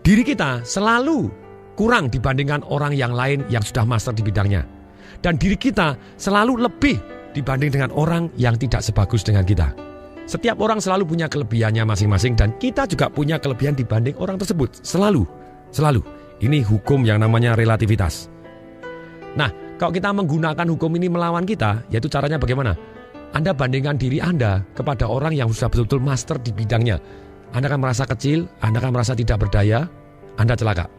diri kita selalu kurang dibandingkan orang yang lain yang sudah master di bidangnya. Dan diri kita selalu lebih dibanding dengan orang yang tidak sebagus dengan kita. Setiap orang selalu punya kelebihannya masing-masing dan kita juga punya kelebihan dibanding orang tersebut. Selalu. Ini hukum yang namanya relativitas. Nah, kalau kita menggunakan hukum ini melawan kita, yaitu caranya bagaimana? Anda bandingkan diri Anda kepada orang yang sudah betul-betul master di bidangnya. Anda akan merasa kecil, Anda akan merasa tidak berdaya, Anda celaka.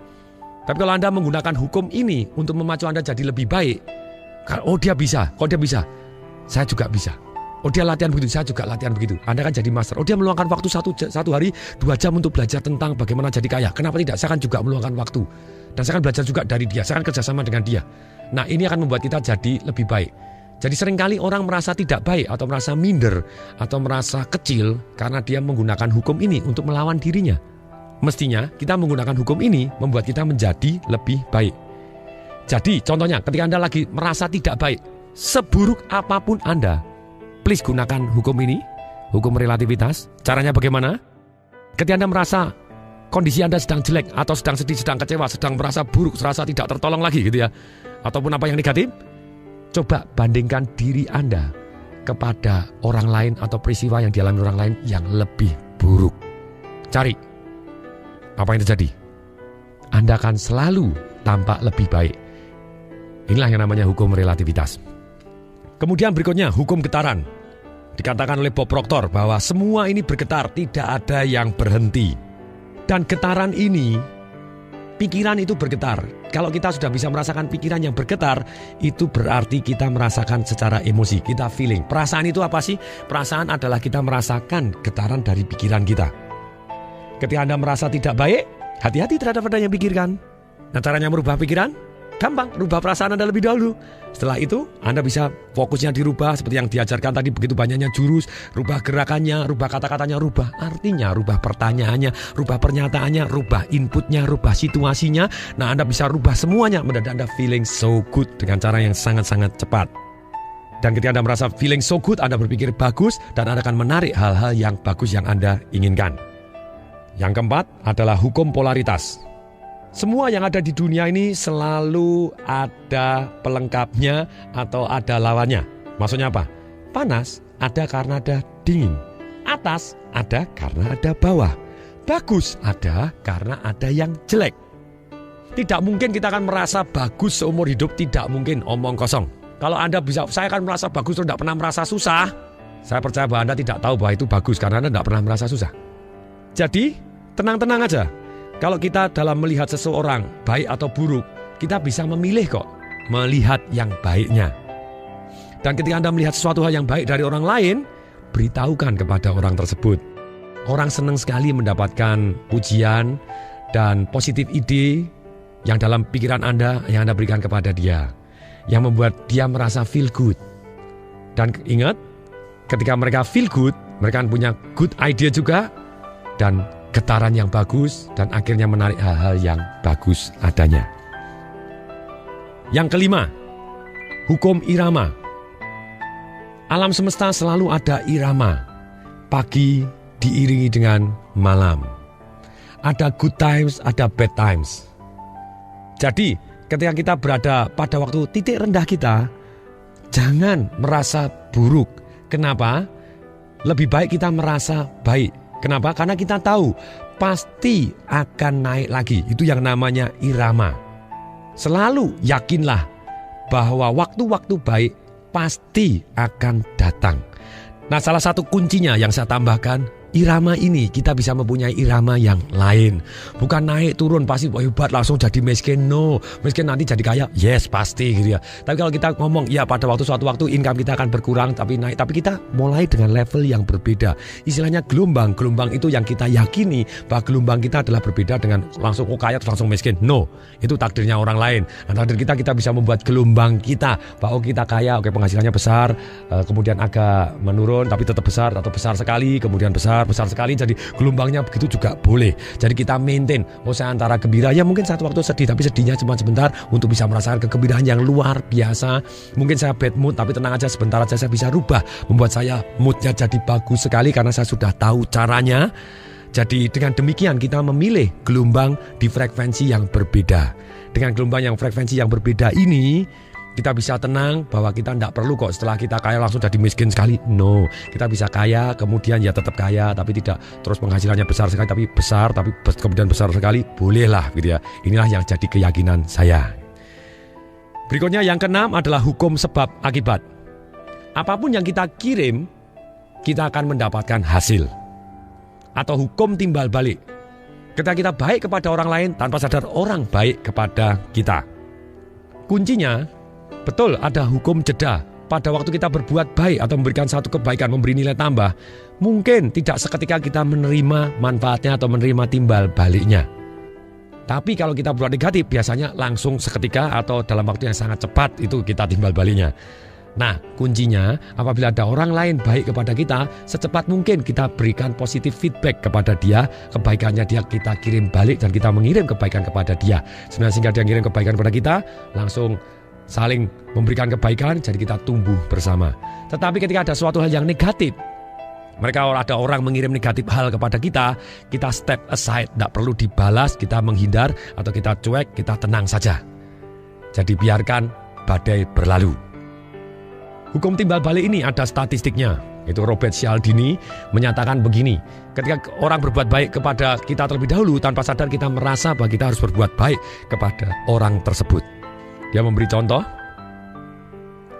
Tapi kalau Anda menggunakan hukum ini untuk memacu Anda jadi lebih baik, oh dia bisa, kok dia bisa, saya juga bisa. Oh dia latihan begitu, saya juga latihan begitu. Anda kan jadi master. Oh dia meluangkan waktu satu hari 2 jam untuk belajar tentang bagaimana jadi kaya. Kenapa tidak? Saya kan juga meluangkan waktu. Dan saya akan belajar juga dari dia. Saya akan kerjasama dengan dia. Nah ini akan membuat kita jadi lebih baik. Jadi seringkali orang merasa tidak baik atau merasa minder atau merasa kecil karena dia menggunakan hukum ini untuk melawan dirinya. Mestinya kita menggunakan hukum ini membuat kita menjadi lebih baik. Jadi contohnya ketika Anda lagi merasa tidak baik, seburuk apapun Anda, please gunakan hukum ini, hukum relativitas. Caranya bagaimana? Ketika Anda merasa kondisi Anda sedang jelek atau sedang sedih, sedang kecewa, sedang merasa buruk, merasa tidak tertolong lagi gitu ya, ataupun apa yang negatif, coba bandingkan diri Anda kepada orang lain atau peristiwa yang dialami orang lain yang lebih buruk. Cari apa yang terjadi. Anda akan selalu tampak lebih baik. Inilah yang namanya hukum relativitas. Kemudian berikutnya hukum getaran. Dikatakan oleh Bob Proctor bahwa semua ini bergetar, tidak ada yang berhenti. Dan getaran ini, pikiran itu bergetar. Kalau kita sudah bisa merasakan pikiran yang bergetar, itu berarti kita merasakan secara emosi, kita feeling. Perasaan itu apa sih? Perasaan adalah kita merasakan getaran dari pikiran kita. Ketika Anda merasa tidak baik, hati-hati terhadap apa yang pikirkan. Nah caranya merubah pikiran? Gampang, rubah perasaan Anda lebih dahulu. Setelah itu, Anda bisa fokusnya dirubah seperti yang diajarkan tadi, begitu banyaknya jurus, rubah gerakannya, rubah kata-katanya, rubah artinya, rubah pertanyaannya, rubah pernyataannya, rubah inputnya, rubah situasinya. Nah, Anda bisa rubah semuanya, mendadak Anda feeling so good dengan cara yang sangat-sangat cepat. Dan ketika Anda merasa feeling so good, Anda berpikir bagus, dan Anda akan menarik hal-hal yang bagus yang Anda inginkan. Yang keempat adalah hukum polaritas. Semua yang ada di dunia ini selalu ada pelengkapnya atau ada lawannya. Maksudnya apa? Panas ada karena ada dingin. Atas ada karena ada bawah. Bagus ada karena ada yang jelek. Tidak mungkin kita akan merasa bagus seumur hidup, tidak mungkin, omong kosong. Kalau Anda bisa, saya akan merasa bagus terus tidak pernah merasa susah. Saya percaya bahwa Anda tidak tahu bahwa itu bagus karena Anda tidak pernah merasa susah. Jadi, tenang-tenang aja. Kalau kita dalam melihat seseorang baik atau buruk, kita bisa memilih kok, melihat yang baiknya. Dan ketika Anda melihat sesuatu hal yang baik dari orang lain, beritahukan kepada orang tersebut. Orang senang sekali mendapatkan pujian dan positif ide yang dalam pikiran Anda, yang Anda berikan kepada dia, yang membuat dia merasa feel good. Dan ingat, ketika mereka feel good, mereka punya good idea juga, dan getaran yang bagus, dan akhirnya menarik hal-hal yang bagus adanya. Yang kelima, hukum irama. Alam semesta selalu ada irama. Pagi diiringi dengan malam. Ada good times, ada bad times. Jadi, ketika kita berada pada waktu titik rendah kita, jangan merasa buruk. Kenapa? Lebih baik kita merasa baik. Kenapa? Karena kita tahu pasti akan naik lagi. Itu yang namanya irama. Selalu yakinlah bahwa waktu-waktu baik pasti akan datang. Nah, salah satu kuncinya yang saya tambahkan, irama ini kita bisa mempunyai irama yang lain. Bukan naik turun pasti hebat langsung jadi miskin. No, miskin nanti jadi kaya. Yes, pasti gitu ya. Tapi kalau kita ngomong ya pada suatu waktu income kita akan berkurang tapi naik. Tapi kita mulai dengan level yang berbeda. Istilahnya gelombang itu yang kita yakini bahwa gelombang kita adalah berbeda dengan langsung kaya terus langsung miskin. No, itu takdirnya orang lain. Nah, takdir kita bisa membuat gelombang kita bahwa kita kaya, oke penghasilannya besar, kemudian agak menurun tapi tetap besar atau besar sekali, kemudian besar sekali, jadi gelombangnya begitu juga boleh. Jadi kita maintain, saya antara gembira, ya mungkin satu waktu sedih, tapi sedihnya cuma sebentar untuk bisa merasakan kegembiraan yang luar biasa. Mungkin saya bad mood, tapi tenang aja, sebentar aja saya bisa rubah, membuat saya moodnya jadi bagus sekali karena saya sudah tahu caranya. Jadi dengan demikian kita memilih gelombang di frekuensi yang berbeda. Dengan gelombang yang frekuensi yang berbeda ini, kita bisa tenang bahwa kita tidak perlu kok setelah kita kaya langsung jadi miskin sekali. No, kita bisa kaya kemudian ya tetap kaya tapi tidak terus penghasilannya besar sekali tapi kemudian besar sekali. Bolehlah gitu ya. Inilah yang jadi keyakinan saya. Berikutnya yang keenam adalah hukum sebab akibat. Apapun yang kita kirim, kita akan mendapatkan hasil. Atau hukum timbal balik. Ketika kita baik kepada orang lain, tanpa sadar orang baik kepada kita. Kuncinya, betul ada hukum jeda. Pada waktu kita berbuat baik atau memberikan satu kebaikan, memberi nilai tambah, mungkin tidak seketika kita menerima manfaatnya atau menerima timbal baliknya. Tapi kalau kita berbuat negatif, biasanya langsung seketika atau dalam waktu yang sangat cepat itu kita timbal baliknya. Nah, kuncinya apabila ada orang lain baik kepada kita, secepat mungkin kita berikan positif feedback kepada dia, kebaikannya dia kita kirim balik dan kita mengirim kebaikan kepada dia. Sebenarnya sehingga dia mengirim kebaikan kepada kita, langsung saling memberikan kebaikan, jadi kita tumbuh bersama. Tetapi ketika ada suatu hal yang negatif, ada orang mengirim negatif hal kepada kita step aside, tidak perlu dibalas, kita menghindar atau kita cuek, kita tenang saja. Jadi biarkan badai berlalu. Hukum timbal balik ini ada statistiknya. Itu Robert Cialdini menyatakan begini. Ketika orang berbuat baik kepada kita terlebih dahulu, tanpa sadar kita merasa bahwa kita harus berbuat baik kepada orang tersebut. Dia memberi contoh.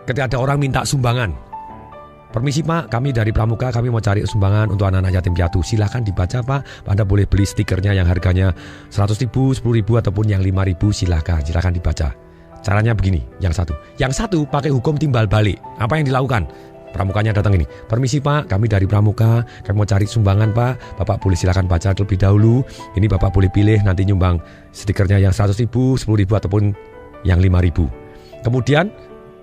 Ketika ada orang minta sumbangan. Permisi Pak, kami dari Pramuka, kami mau cari sumbangan untuk anak-anak yatim piatu. Silahkan dibaca Pak, Anda boleh beli stikernya yang harganya 100.000, 10.000 ataupun yang 5.000, silahkan dibaca. Caranya begini, yang satu pakai hukum timbal balik. Apa yang dilakukan? Pramukanya datang ini, permisi Pak, kami dari Pramuka, kami mau cari sumbangan Pak, Bapak boleh silakan baca terlebih dahulu. Ini Bapak boleh pilih nanti nyumbang stikernya yang 100.000, 10.000 ataupun yang 5.000. Kemudian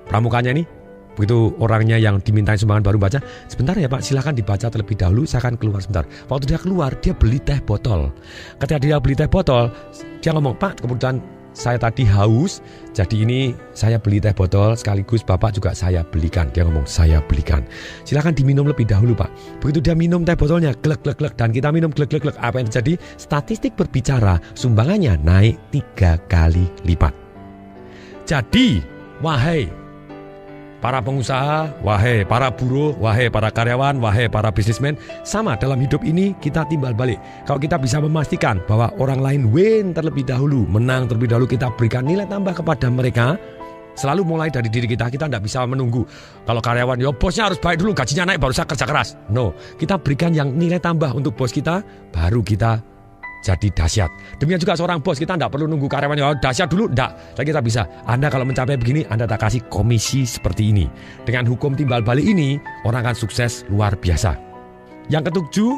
pramukanya ini, begitu orangnya yang dimintain sumbangan baru baca, sebentar ya Pak, silakan dibaca terlebih dahulu, saya akan keluar sebentar. Waktu dia keluar, dia beli teh botol. Ketika dia beli teh botol, dia ngomong, Pak, kemudian saya tadi haus, jadi ini saya beli teh botol sekaligus Bapak juga saya belikan. Dia ngomong, saya belikan. Silakan diminum lebih dahulu Pak. Begitu dia minum teh botolnya, glek dan kita minum glek. Apa yang terjadi? Statistik berbicara, sumbangannya naik 3 kali lipat. Jadi, wahai para pengusaha, wahai para buruh, wahai para karyawan, wahai para bisnismen, sama dalam hidup ini kita timbal balik. Kalau kita bisa memastikan bahwa orang lain win terlebih dahulu, menang terlebih dahulu, kita berikan nilai tambah kepada mereka. Selalu mulai dari diri kita tidak bisa menunggu. Kalau karyawan, bosnya harus baik dulu, gajinya naik baru saya kerja keras. No, kita berikan yang nilai tambah untuk bos kita, baru kita jadi dahsyat. Demikian juga seorang bos, kita tidak perlu nunggu karyawannya dahsyat dulu, tidak. Tapi kita bisa, Anda kalau mencapai begini, Anda tak kasih komisi seperti ini. Dengan hukum timbal balik ini, orang akan sukses luar biasa. Yang ketujuh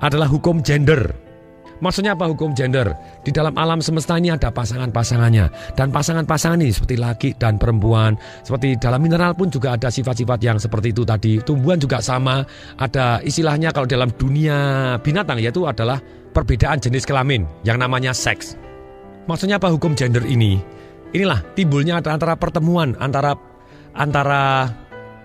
adalah hukum gender. Maksudnya apa hukum gender? Di dalam alam semesta ini ada pasangan-pasangannya. Dan pasangan-pasangan ini seperti laki dan perempuan. Seperti dalam mineral pun juga ada sifat-sifat yang seperti itu tadi. Tumbuhan juga sama. Ada istilahnya kalau dalam dunia binatang, yaitu adalah perbedaan jenis kelamin yang namanya seks. Maksudnya apa hukum gender ini? Inilah timbulnya antara pertemuan antara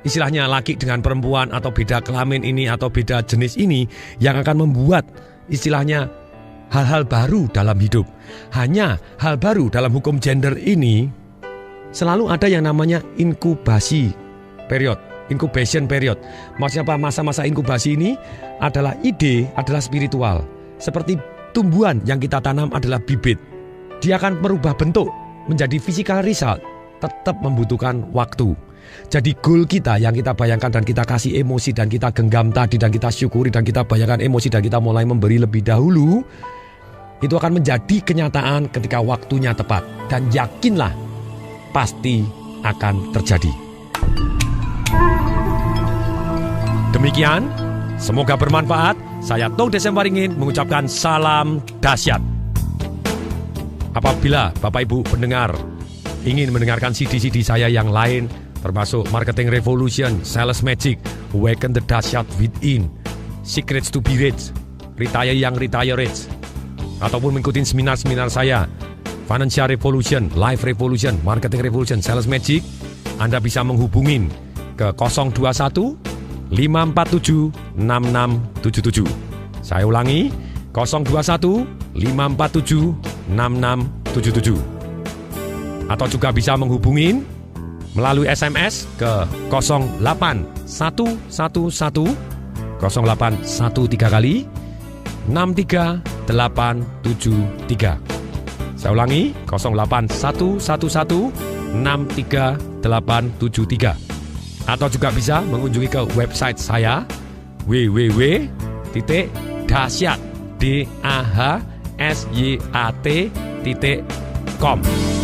istilahnya laki dengan perempuan atau beda kelamin ini atau beda jenis ini yang akan membuat istilahnya hal-hal baru dalam hidup. Hanya hal baru dalam hukum gender ini selalu ada yang namanya incubation period. Maksudnya apa? Masa-masa inkubasi ini adalah adalah spiritual. Seperti tumbuhan yang kita tanam adalah bibit. Dia akan merubah bentuk menjadi physical result, tetap membutuhkan waktu. Jadi goal kita yang kita bayangkan dan kita kasih emosi dan kita genggam tadi dan kita syukuri dan kita bayangkan emosi dan kita mulai memberi lebih dahulu, itu akan menjadi kenyataan ketika waktunya tepat. Dan yakinlah pasti akan terjadi. Demikian, semoga bermanfaat. Saya Tung Desem Waringin mengucapkan salam dahsyat. Apabila Bapak Ibu pendengar ingin mendengarkan CD-CD saya yang lain, termasuk Marketing Revolution, Sales Magic, Awaken the Dahsyat Within, Secrets to be Rich, Retire Young, Retire Rich, ataupun mengikuti seminar-seminar saya, Financial Revolution, Life Revolution, Marketing Revolution, Sales Magic, Anda bisa menghubungin ke 021 547 6677. Saya ulangi, 021 547 6677. Atau juga bisa menghubungin melalui SMS ke 08111 0813 kali 63873. Saya ulangi, 08111 63873. Atau juga bisa mengunjungi ke website saya www.dahsyat.com.